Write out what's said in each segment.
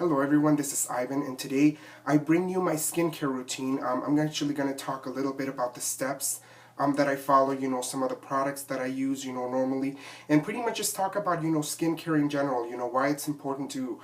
Hello everyone, this is Ivan, and today I bring you my skincare routine. I'm actually going to talk a little bit about the steps that I follow, some of the products that I use, normally, and pretty much just talk about, skincare in general, why it's important to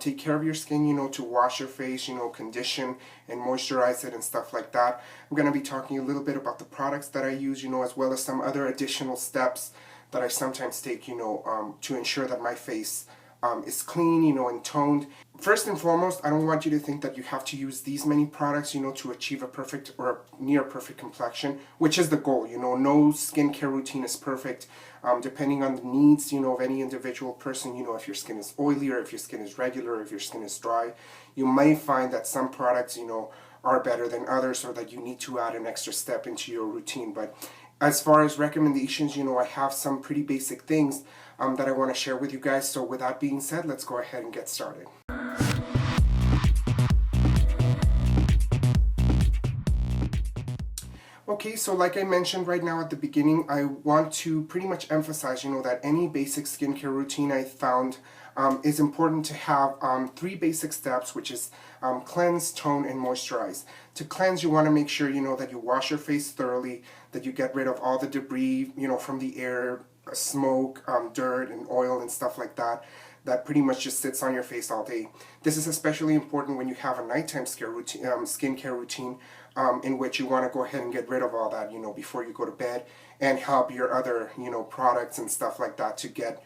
take care of your skin, to wash your face, condition and moisturize it and stuff like that. I'm going to be talking a little bit about the products that I use, as well as some other additional steps that I sometimes take, to ensure that my face is clean, and toned. First and foremost, I don't want you to think that you have to use these many products, to achieve a perfect or a near perfect complexion, which is the goal. No skincare routine is perfect. Depending on the needs, of any individual person, if your skin is oily or if your skin is regular or if your skin is dry, you may find that some products, are better than others, or that you need to add an extra step into your routine. But as far as recommendations, I have some pretty basic things that I want to share with you guys. So with that being said, let's go ahead and get started. Okay, so like I mentioned right now at the beginning, I want to pretty much emphasize, that any basic skincare routine I found is important to have three basic steps, which is cleanse, tone, and moisturize. To cleanse, you want to make sure, that you wash your face thoroughly, that you get rid of all the debris, from the air, smoke, dirt, and oil and stuff like that pretty much just sits on your face all day. This is especially important when you have a nighttime skincare routine in which you want to go ahead and get rid of all that, before you go to bed, and help your other, products and stuff like that to get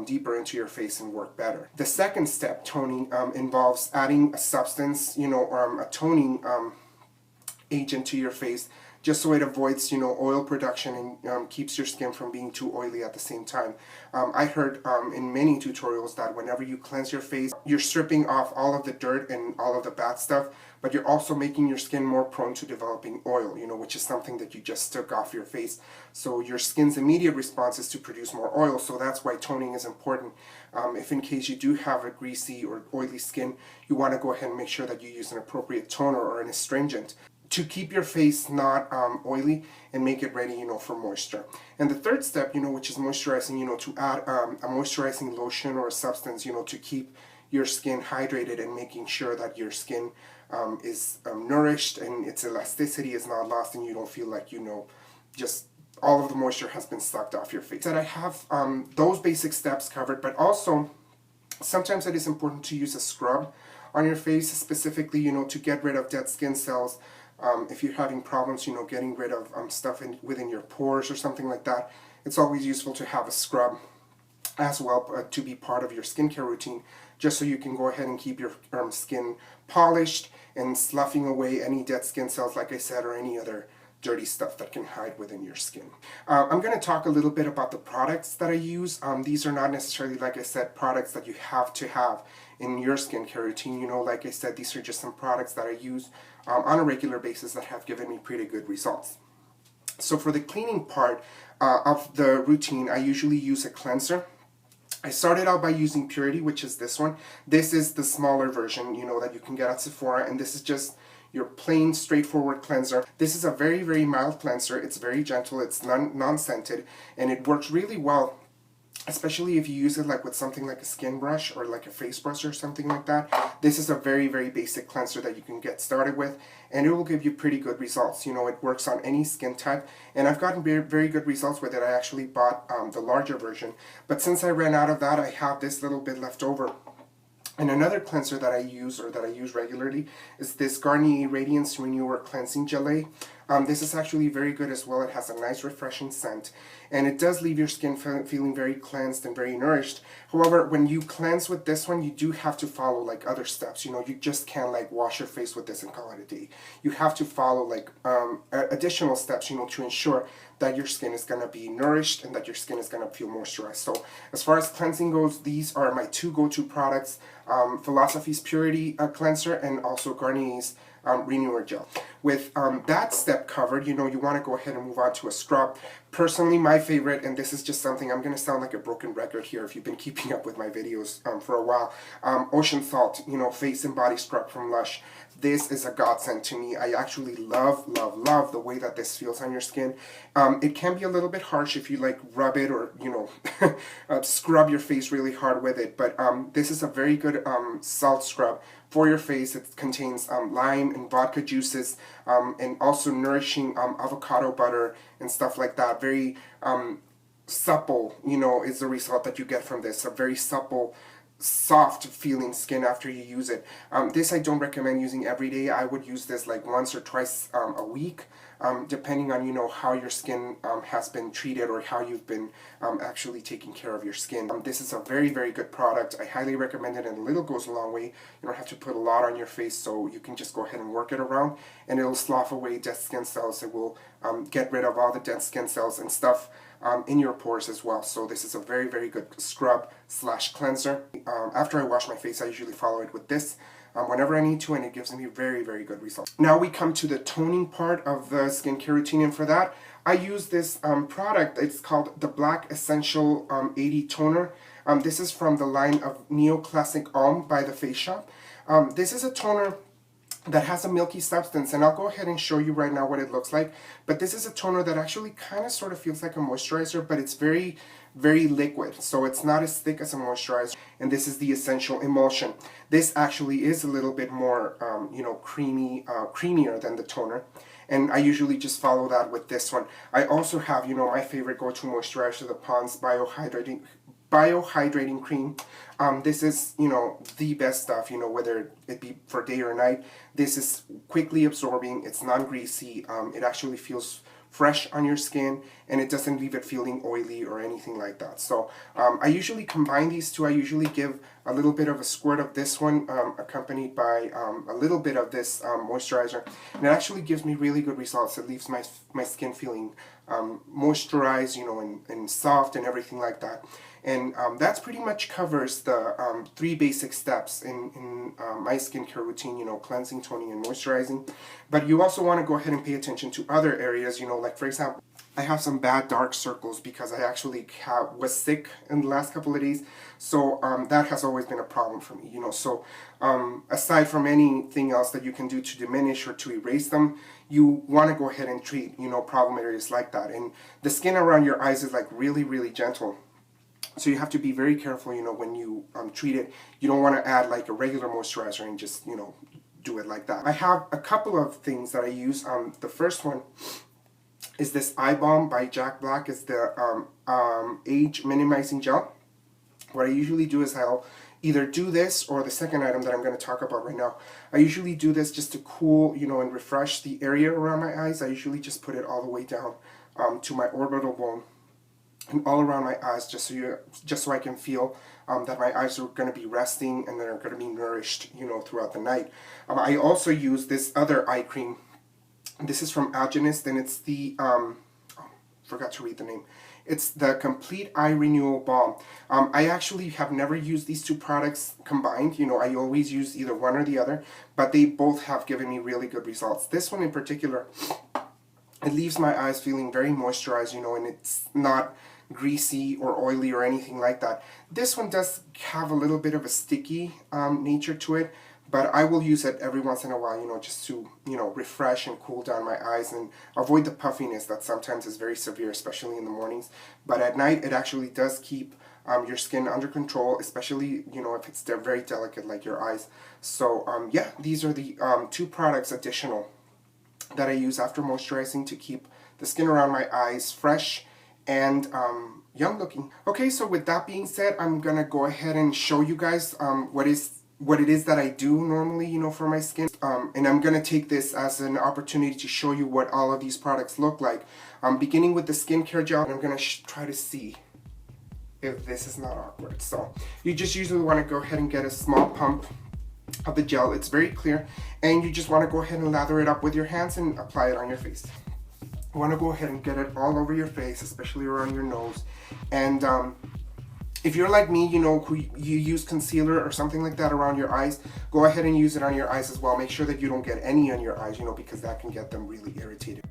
deeper into your face and work better. The second step, toning, involves adding a substance, a toning agent to your face, just so it avoids, oil production and keeps your skin from being too oily at the same time. I heard in many tutorials that whenever you cleanse your face, you're stripping off all of the dirt and all of the bad stuff, but you're also making your skin more prone to developing oil, which is something that you just took off your face. So your skin's immediate response is to produce more oil, so that's why toning is important. If in case you do have a greasy or oily skin, you want to go ahead and make sure that you use an appropriate toner or an astringent to keep your face not oily and make it ready, for moisture. And the third step, which is moisturizing, to add a moisturizing lotion or a substance, to keep your skin hydrated and making sure that your skin is nourished and its elasticity is not lost and you don't feel like, just all of the moisture has been sucked off your face. That I have those basic steps covered, but also sometimes it is important to use a scrub on your face, specifically, to get rid of dead skin cells. If you're having problems, getting rid of stuff within your pores or something like that, it's always useful to have a scrub as well to be part of your skincare routine, just so you can go ahead and keep your skin polished and sloughing away any dead skin cells, like I said, or any other dirty stuff that can hide within your skin. I'm going to talk a little bit about the products that I use. These are not necessarily, like I said, products that you have to have in your skincare routine. Like I said, these are just some products that I use on a regular basis that have given me pretty good results. So for the cleaning part of the routine, I usually use a cleanser. I started out by using Purity, which is this one. This is the smaller version, that you can get at Sephora, and this is just your plain, straightforward cleanser. This is a very, very mild cleanser. It's very gentle, it's non-scented, and it works really well, especially if you use it like with something like a skin brush or like a face brush or something like that. This is a very, very basic cleanser that you can get started with, and it will give you pretty good results. It works on any skin type, and I've gotten very, very good results with it. I actually bought the larger version, but since I ran out of that, I have this little bit left over. And another cleanser that I use regularly is this Garnier Radiance Renewal Cleansing Geleé. This is actually very good as well. It has a nice refreshing scent, and it does leave your skin feeling very cleansed and very nourished. However, when you cleanse with this one, you do have to follow like other steps. You just can't like wash your face with this and call it a day. You have to follow like additional steps, to ensure that your skin is going to be nourished and that your skin is going to feel moisturized. So as far as cleansing goes, these are my two go-to products, Philosophy's Purity Cleanser and also Garnier's Renewal Gel. With that step covered, you want to go ahead and move on to a scrub. Personally, my favorite, and this is just something, I'm going to sound like a broken record here if you've been keeping up with my videos for a while. Ocean Salt, face and body scrub from Lush. This is a godsend to me. I actually love, love, love the way that this feels on your skin. It can be a little bit harsh if you like rub it or, scrub your face really hard with it. But this is a very good salt scrub for your face. It contains lime and vodka juices and also nourishing avocado butter and stuff like that. Very supple, is the result that you get from this. A very supple, soft feeling skin after you use it. This I don't recommend using every day. I would use this like once or twice a week, depending on how your skin has been treated or how you've been actually taking care of your skin. This is a very, very good product. I highly recommend it, and a little goes a long way. You don't have to put a lot on your face, so you can just go ahead and work it around, and it'll slough away dead skin cells. It will get rid of all the dead skin cells and stuff in your pores as well. So this is a very, very good scrub / cleanser. After I wash my face, I usually follow it with this whenever I need to, and it gives me very, very good results. Now we come to the toning part of the skincare routine, and for that I use this product. It's called the Black Essential 80 Toner. This is from the line of Neoclassic Balm by the Faceshop. This is a toner that has a milky substance, and I'll go ahead and show you right now what it looks like. But this is a toner that actually kind of sort of feels like a moisturizer, but it's very, very liquid, so it's not as thick as a moisturizer. And this is the Essential Emulsion. This actually is a little bit more creamier than the toner, and I usually just follow that with this one. I also have my favorite go-to moisturizer, the Pond's biohydrating cream. This is the best stuff, whether it be for day or night. This is quickly absorbing, it's non-greasy, it actually feels fresh on your skin, and it doesn't leave it feeling oily or anything like that. So I usually combine these two. I usually give a little bit of a squirt of this one accompanied by a little bit of this moisturizer, and it actually gives me really good results. It leaves my skin feeling moisturized, and soft and everything like that. And that's pretty much covers the 3 basic steps in my skincare routine, cleansing, toning, and moisturizing. But you also want to go ahead and pay attention to other areas, like for example, I have some bad dark circles because I actually was sick in the last couple of days. So that has always been a problem for me, So aside from anything else that you can do to diminish or to erase them, you want to go ahead and treat, problem areas like that. And the skin around your eyes is like really, really gentle. So you have to be very careful, when you treat it. You don't want to add like a regular moisturizer and just, do it like that. I have a couple of things that I use. The first one is this eye balm by Jack Black. It's the age minimizing gel. What I usually do is I'll either do this or the second item that I'm going to talk about right now. I usually do this just to cool, and refresh the area around my eyes. I usually just put it all the way down to my orbital bone and all around my eyes, just so I can feel that my eyes are going to be resting and they're going to be nourished, throughout the night. I also use this other eye cream. This is from Algenist, and it's the forgot to read the name. It's the Complete Eye Renewal Balm. I actually have never used these two products combined. I always use either one or the other, but they both have given me really good results. This one in particular, it leaves my eyes feeling very moisturized, and it's not greasy or oily or anything like that. This one does have a little bit of a sticky nature to it, but I will use it every once in a while, just to, refresh and cool down my eyes and avoid the puffiness that sometimes is very severe, especially in the mornings. But at night, it actually does keep your skin under control, especially, if it's very delicate like your eyes. So, yeah, these are the 2 products additional that I use after moisturizing to keep the skin around my eyes fresh and young looking. Okay, so with that being said, I'm gonna go ahead and show you guys what it is that I do normally, for my skin. And I'm gonna take this as an opportunity to show you what all of these products look like. Beginning with the skincare gel, and I'm gonna try to see if this is not awkward. So you just usually want to go ahead and get a small pump of the gel. It's very clear, and you just want to go ahead and lather it up with your hands and apply it on your face. You want to go ahead and get it all over your face, especially around your nose. And if you're like me, who you use concealer or something like that around your eyes, go ahead and use it on your eyes as well. Make sure that you don't get any on your eyes, because that can get them really irritated.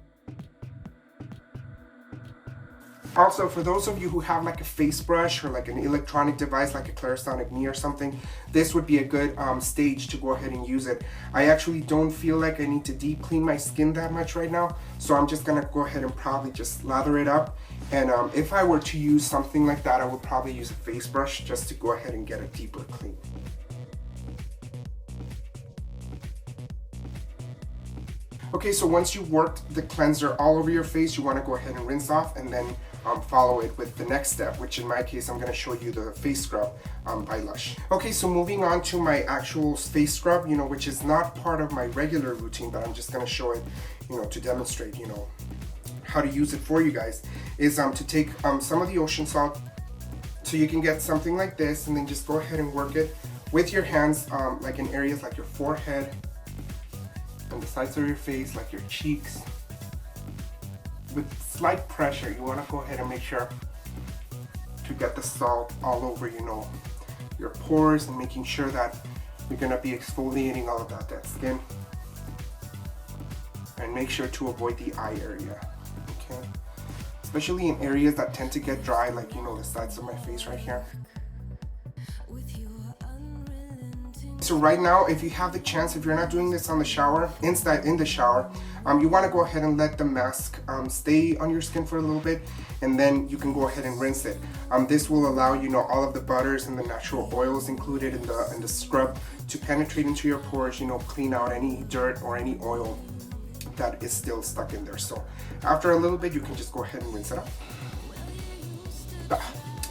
Also, for those of you who have like a face brush or like an electronic device like a Clarisonic Knee or something, this would be a good stage to go ahead and use it. I actually don't feel like I need to deep clean my skin that much right now, so I'm just gonna go ahead and probably just lather it up. And if I were to use something like that, I would probably use a face brush just to go ahead and get a deeper clean. Okay, so once you've worked the cleanser all over your face, you want to go ahead and rinse off and then follow it with the next step, which in my case, I'm going to show you the face scrub by LUSH. Okay, so moving on to my actual face scrub, which is not part of my regular routine, but I'm just going to show it, to demonstrate, how to use it for you guys, is to take some of the ocean salt. So you can get something like this and then just go ahead and work it with your hands, like in areas like your forehead, on the sides of your face, like your cheeks. With slight pressure, you want to go ahead and make sure to get the salt all over, your pores, and making sure that you're going to be exfoliating all of that dead skin. And make sure to avoid the eye area, okay? Especially in areas that tend to get dry, like, the sides of my face right here. So right now, if you have the chance, if you're not doing this on the shower, in the shower, you want to go ahead and let the mask stay on your skin for a little bit, and then you can go ahead and rinse it. This will allow all of the butters and the natural oils included in the scrub to penetrate into your pores, clean out any dirt or any oil that is still stuck in there. So after a little bit, you can just go ahead and rinse it up.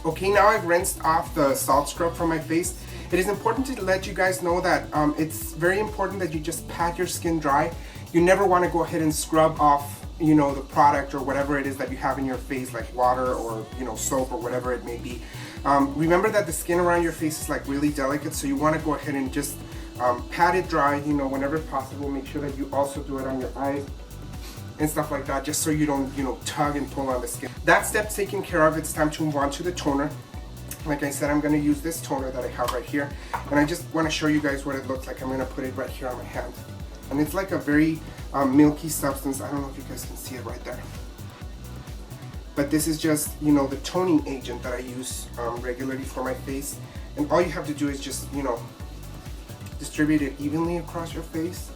Okay, now I've rinsed off the salt scrub from my face. It is important to let you guys know that it's very important that you just pat your skin dry. You never want to go ahead and scrub off, the product or whatever it is that you have in your face, like water or, soap or whatever it may be. Remember that the skin around your face is like really delicate, so you want to go ahead and just pat it dry, whenever possible. Make sure that you also do it on your eyes and stuff like that, just so you don't, tug and pull on the skin. That step's taken care of. It's time to move on to the toner. Like I said, I'm going to use this toner that I have right here, and I just want to show you guys what it looks like. I'm going to put it right here on my hand, and it's like a very milky substance. I don't know if you guys can see it right there, but this is just the toning agent that I use regularly for my face. And all you have to do is just distribute it evenly across your face,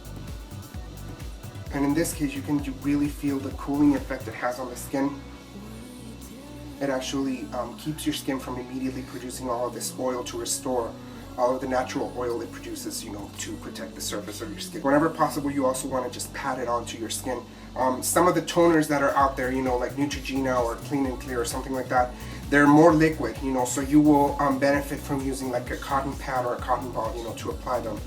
and in this case you can really feel the cooling effect it has on the skin. It actually keeps your skin from immediately producing all of this oil to restore all of the natural oil it produces, to protect the surface of your skin. Whenever possible, you also want to just pat it onto your skin. Some of the toners that are out there, like Neutrogena or Clean and Clear or something like that, they're more liquid, so you will benefit from using like a cotton pad or a cotton ball, to apply them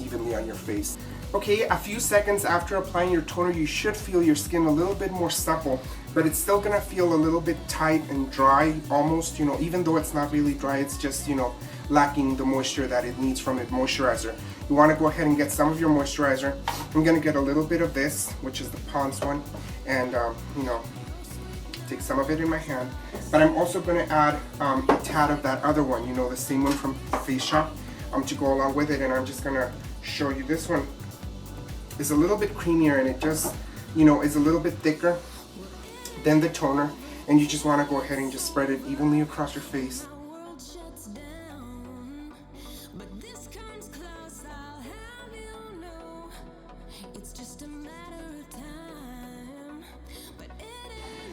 evenly on your face. Okay, a few seconds after applying your toner, you should feel your skin a little bit more supple, but it's still gonna feel a little bit tight and dry almost, even though it's not really dry, it's just, lacking the moisture that it needs from its moisturizer. You wanna go ahead and get some of your moisturizer. I'm gonna get a little bit of this, which is the Pond's one, and, take some of it in my hand. But I'm also gonna add a tad of that other one, the same one from Faceshop, to go along with it, and I'm just gonna show you this one. Is a little bit creamier, and it just, is a little bit thicker than the toner, and you just want to go ahead and just spread it evenly across your face.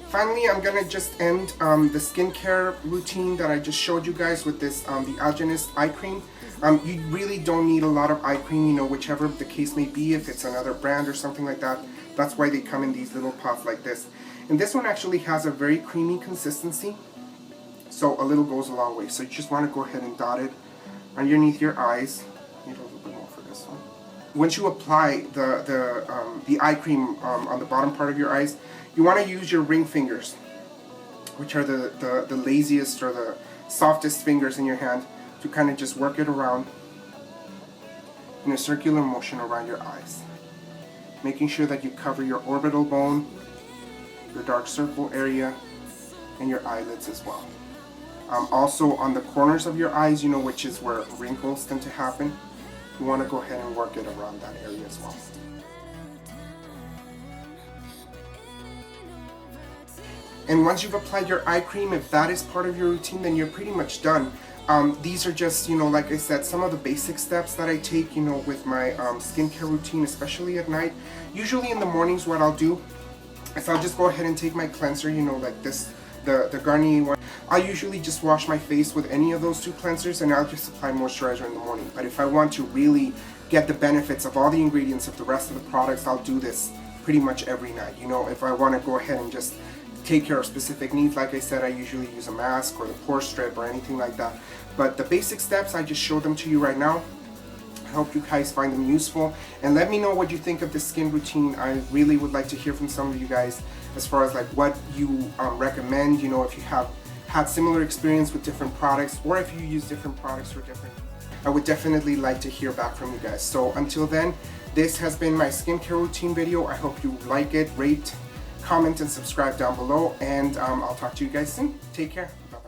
Finally, I'm gonna just end the skincare routine that I just showed you guys with this, the Algenist eye cream. You really don't need a lot of eye cream, whichever the case may be, if it's another brand or something like that. That's why they come in these little pots like this. And this one actually has a very creamy consistency, so a little goes a long way. So you just want to go ahead and dot it underneath your eyes. Need a little bit more for this one. Once you apply the eye cream on the bottom part of your eyes, you want to use your ring fingers, which are the laziest or the softest fingers in your hand, to kind of just work it around in a circular motion around your eyes, making sure that you cover your orbital bone, your dark circle area, and your eyelids as well. Also on the corners of your eyes, which is where wrinkles tend to happen, you want to go ahead and work it around that area as well. And once you've applied your eye cream, if that is part of your routine, then you're pretty much done. These are just, you know, like I said, some of the basic steps that I take, you know, with my skincare routine, especially at night. Usually in the mornings, what I'll do is I'll just go ahead and take my cleanser, you know, like this, the Garnier one. I'll usually just wash my face with any of those two cleansers, and I'll just apply moisturizer in the morning. But if I want to really get the benefits of all the ingredients of the rest of the products, I'll do this pretty much every night. You know, if I want to go ahead and just take care of specific needs, like I said, I usually use a mask or the pore strip or anything like that. But the basic steps, I just showed them to you right now. I hope you guys find them useful, and let me know what you think of this skin routine. I really would like to hear from some of you guys as far as like what you recommend, you know, if you have had similar experience with different products, or if you use different products for different. I would definitely like to hear back from you guys. So until then, this has been my skincare routine video. I hope you like it. Rate, comment, and subscribe down below, and I'll talk to you guys soon. Take care. Bye.